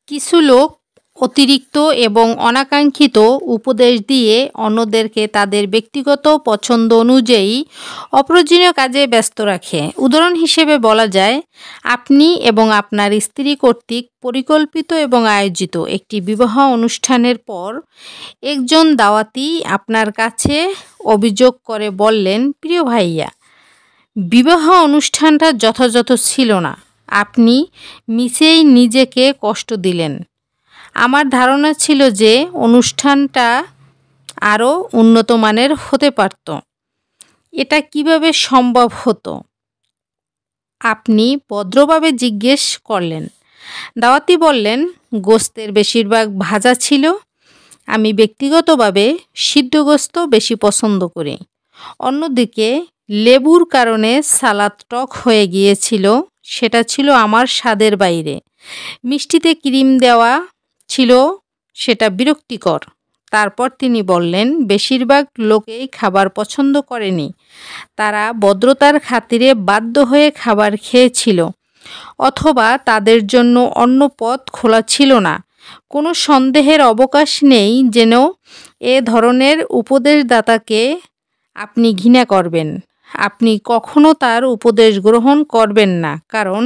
কিছু লোক অতিরিক্ত এবং অনাকাঙ্ক্ষিত উপদেশ দিয়ে অন্যদেরকে তাদের ব্যক্তিগত পছন্দ অনুযায়ী অপ্রয়োজনীয় কাজে ব্যস্ত রাখে। উদাহরণ হিসেবে বলা যায়, আপনি এবং আপনার স্ত্রী কর্তৃক পরিকল্পিত এবং আয়োজিত একটি বিবাহ অনুষ্ঠানের পর একজন দাওয়াতি আপনার কাছে অভিযোগ করে বললেন, প্রিয় ভাইয়া, বিবাহ অনুষ্ঠানটা যথাযথ ছিল না। আপনি মিছেই নিজেকে কষ্ট দিলেন। আমার ধারণা ছিল যে অনুষ্ঠানটা আরও উন্নত মানের হতে পারত। এটা কিভাবে সম্ভব হতো? আপনি ভদ্রভাবে জিজ্ঞেস করলেন। দাওয়াতি বললেন, গোশতের বেশিরভাগ ভাজা ছিল। আমি ব্যক্তিগতভাবে সিদ্ধ গোশত বেশি পছন্দ করি। অন্যদিকে লেবুর কারণে সালাদ টক হয়ে গিয়েছিল। সেটা ছিল আমার স্বাদের বাইরে। মিষ্টিতে ক্রিম দেওয়া ছিল, সেটা বিরক্তিকর। তারপর তিনি বললেন, বেশিরভাগ লোকেই খাবার পছন্দ করেনি। তারা ভদ্রতার খাতিরে বাধ্য হয়ে খাবার খেয়েছিল, অথবা তাদের জন্য অন্য পথ খোলা ছিল না। কোনো সন্দেহের অবকাশ নেই যেন এ ধরনের উপদেশদাতাকে আপনি ঘৃণা করবেন। আপনি কখনো তার উপদেশ গ্রহণ করবেন না, কারণ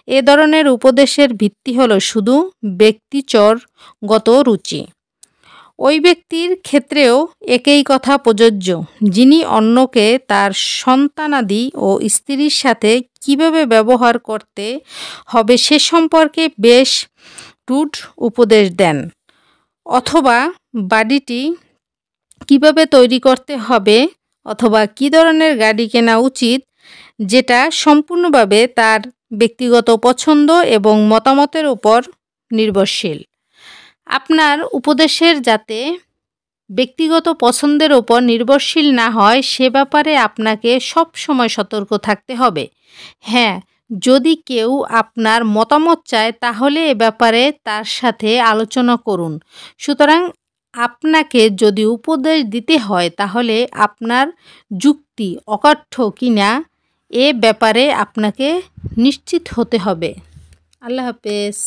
এ ধরনের উপদেশের ভিত্তি হলো শুধু ব্যক্তিচরগত রুচি। ওই ব্যক্তির ক্ষেত্রেও একই কথা প্রযোজ্য, যিনি অন্যকে তার সন্তানাদি ও স্ত্রীর সাথে কিভাবে ব্যবহার করতে হবে সে সম্পর্কে বেশ রূঢ় উপদেশ দেন, অথবা বাড়িটি কিভাবে তৈরি করতে হবে, অথবা কী ধরনের গাড়ি কেনা উচিত, যেটা সম্পূর্ণভাবে তার ব্যক্তিগত পছন্দ এবং মতামতের উপর নির্ভরশীল। আপনার উপদেশের যাতে ব্যক্তিগত পছন্দের উপর নির্ভরশীল না হয় সে ব্যাপারে আপনাকে সব সময় সতর্ক থাকতে হবে। হ্যাঁ, যদি কেউ আপনার মতামত চায় তাহলে এ ব্যাপারে তার সাথে আলোচনা করুন। সুতরাং আপনাকে যদি উপদেশ দিতে হয় তাহলে আপনার যুক্তি অকাঠ্য কিনা এ ব্যাপারে আপনাকে নিশ্চিত হতে হবে। আল্লাহ হাফেজ।